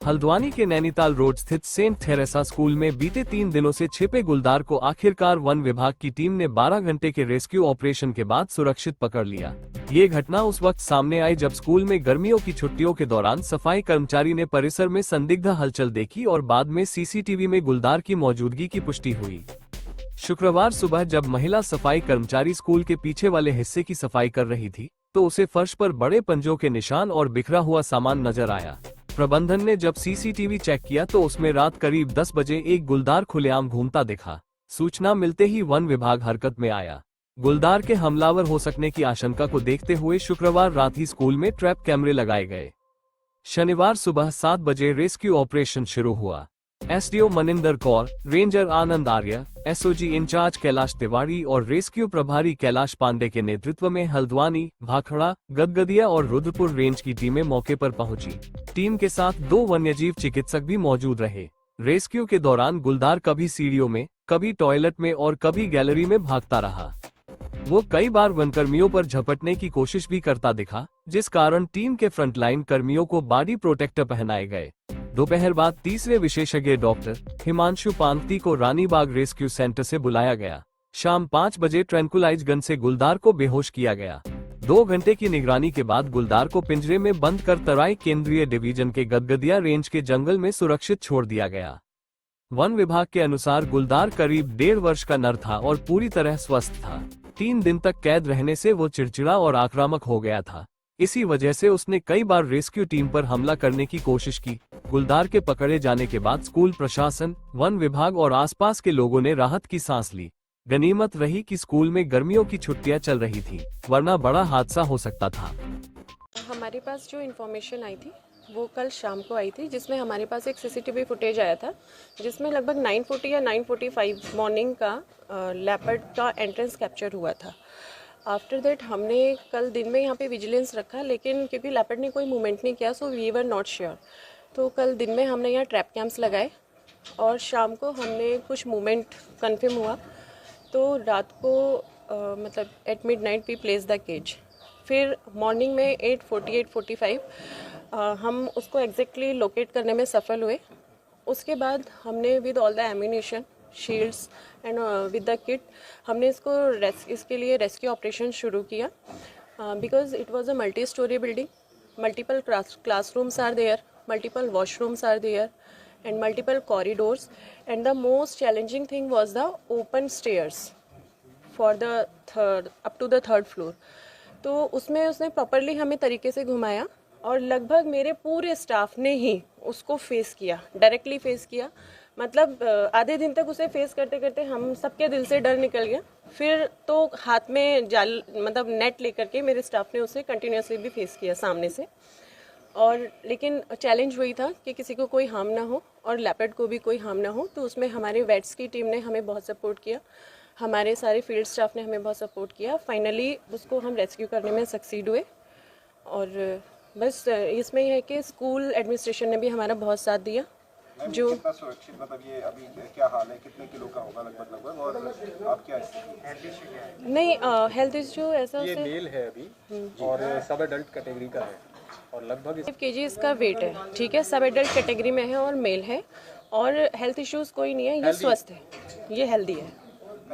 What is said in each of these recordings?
हल्द्वानी के नैनीताल रोड स्थित Saint Theresa school में बीते 3 दिनों से छिपे गुलदार को आखिरकार वन विभाग की टीम ने 12 घंटे के रेस्क्यू ऑपरेशन के बाद सुरक्षित पकड़ लिया। ये घटना उस वक्त सामने आई जब स्कूल में गर्मियों की छुट्टियों के दौरान सफाई कर्मचारी ने परिसर में संदिग्ध हलचल देखी और बाद में सीसीटीवी में गुलदार की मौजूदगी की पुष्टि हुई। शुक्रवार सुबह जब महिला सफाई कर्मचारी स्कूल के पीछे वाले हिस्से की सफाई कर रही थी तो उसे फर्श पर बड़े पंजों के निशान और बिखरा हुआ सामान नजर आया। प्रबंधन ने जब सीसीटीवी चेक किया तो उसमें रात करीब 10 बजे एक गुलदार खुलेआम घूमता दिखा। सूचना मिलते ही वन विभाग हरकत में आया। गुलदार के हमलावर हो सकने की आशंका को देखते हुए शुक्रवार रात ही स्कूल में ट्रैप कैमरे लगाए गए। शनिवार सुबह 7 बजे रेस्क्यू ऑपरेशन शुरू हुआ। एसडीओ मनिंदर कौर, रेंजर आनंद आर्य, एसओजी इंचार्ज कैलाश तिवारी और रेस्क्यू प्रभारी कैलाश पांडे के नेतृत्व में हल्द्वानी, भाखड़ा, गदगदिया और रुद्रपुर रेंज की टीमें मौके पर पहुंची। टीम के साथ 2 वन्यजीव चिकित्सक भी मौजूद रहे। रेस्क्यू के दौरान गुलदार कभी सीढ़ियों में, कभी टॉयलेट में और कभी गैलरी में भागता रहा। वो कई बार वनकर्मियों पर झपटने की कोशिश भी करता दिखा, जिस कारण टीम के फ्रंटलाइन कर्मियों को बॉडी प्रोटेक्टर पहनाए गए। दोपहर बाद तीसरे विशेषज्ञ डॉक्टर हिमांशु पांगती को रानीबाग रेस्क्यू सेंटर से बुलाया गया। शाम 5 बजे ट्रैंकुलाइज गन से गुलदार को बेहोश किया गया। 2 घंटे की निगरानी के बाद गुलदार को पिंजरे में बंद कर तराई केंद्रीय डिवीजन के गदगदिया रेंज के जंगल में सुरक्षित छोड़ दिया गया। वन विभाग के अनुसार गुलदार करीब 1.5 वर्ष का नर था और पूरी तरह स्वस्थ था। 3 दिन तक कैद रहने से वो चिड़चिड़ा और आक्रामक हो गया था। इसी वजह से उसने कई बार रेस्क्यू टीम पर हमला करने की कोशिश की। गुलदार के पकड़े जाने के बाद स्कूल प्रशासन, वन विभाग और आसपास के लोगों ने राहत की सांस ली। गनीमत रही कि स्कूल में गर्मियों की छुट्टियां चल रही थी, वरना बड़ा हादसा हो सकता था। हमारे पास जो इन्फॉर्मेशन आई थी वो कल शाम को आई थी, जिसमें हमारे पास एक सीसीटीवी फुटेज आया था जिसमें लगभग 9:40 या 9:45 मॉर्निंग का लेपर्ड का एंट्रेंस कैप्चर हुआ था। आफ्टर दैट हमने कल दिन में यहाँ पे विजिलेंस रखा, लेकिन क्योंकि लेपर्ड ने कोई मूवमेंट नहीं किया so we were not sure. तो कल दिन में हमने यहाँ ट्रैप कैंप्स लगाए और शाम को हमने कुछ मूवमेंट कन्फर्म हुआ तो रात को मतलब at midnight we place the cage. फिर मॉर्निंग में 8:40-8:45 हम उसको एग्जैक्टली लोकेट करने में सफल हुए। उसके बाद हमने with all the ammunition, shields and with the kit हमने इसके लिए रेस्क्यू ऑपरेशन शुरू किया। Because it was a multi storey building, multiple classrooms are there, multiple washrooms are there and multiple corridors, and the most challenging thing was the open stairs for the up to the 3rd floor। तो उसमें उसने properly हमें तरीके से घुमाया और लगभग मेरे पूरे स्टाफ ने ही उसको फेस किया, डायरेक्टली फेस किया। मतलब आधे दिन तक उसे फेस करते करते हम सबके दिल से डर निकल गया। फिर तो हाथ में जाल मतलब नेट लेकर के मेरे स्टाफ ने उसे कंटिन्यूसली भी फेस किया सामने से। और लेकिन चैलेंज वही था कि किसी को कोई हार्म ना हो और लेपर्ड को भी कोई हार्म ना हो। तो उसमें हमारे वेट्स की टीम ने हमें बहुत सपोर्ट किया, हमारे सारे फील्ड स्टाफ ने हमें बहुत सपोर्ट किया। फाइनली उसको हम रेस्क्यू करने में सक्सीड हुए। और बस इसमें यह है कि स्कूल एडमिनिस्ट्रेशन ने भी हमारा बहुत साथ दिया। जो कितना सुरक्षित, मतलब ये अभी क्या हाल है, कितने किलो का होगा लगभग और आप क्या नहीं हेल्थ इश्यू ऐसा ये मेल है अभी और सब एडल्ट कैटेगरी का है और लगभग 5 kg इसका वेट है। ठीक है, सब एडल्ट कैटेगरी में है और मेल है और हेल्थ इश्यूज कोई नहीं है, ये स्वस्थ है, ये हेल्दी है।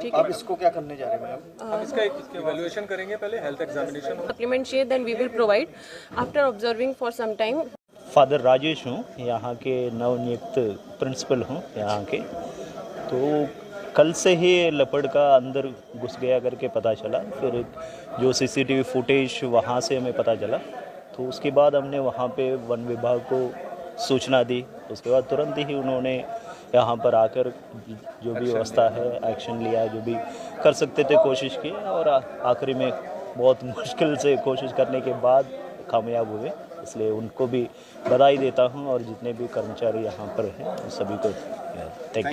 ठीक है, आप इसको क्या करने जा रहे हैं मैम? हम इसका इवैल्यूएशन करेंगे, पहले हेल्थ एग्जामिनेशन होगा। सप्लीमेंट चाहिए then we will provide after observing for some time. Father Rajesh हूँ, यहाँ के नवनियुक्त प्रिंसिपल हूँ यहाँ के। तो कल से ही लेपर्ड का अंदर घुस गया करके पता चला, फिर जो सीसीटीवी फुटेज वहाँ से हमें पता चला। तो उसके बाद हमने वहाँ पे वन विभाग को सूचना दी। उसके बाद तुरंत ही उन्होंने यहाँ पर आकर जो भी व्यवस्था है एक्शन लिया, जो भी कर सकते थे कोशिश की और आखिरी में बहुत मुश्किल से कोशिश करने के बाद कामयाब हुए। इसलिए उनको भी बधाई देता हूँ और जितने भी कर्मचारी यहाँ पर हैं सभी को थैंक यू।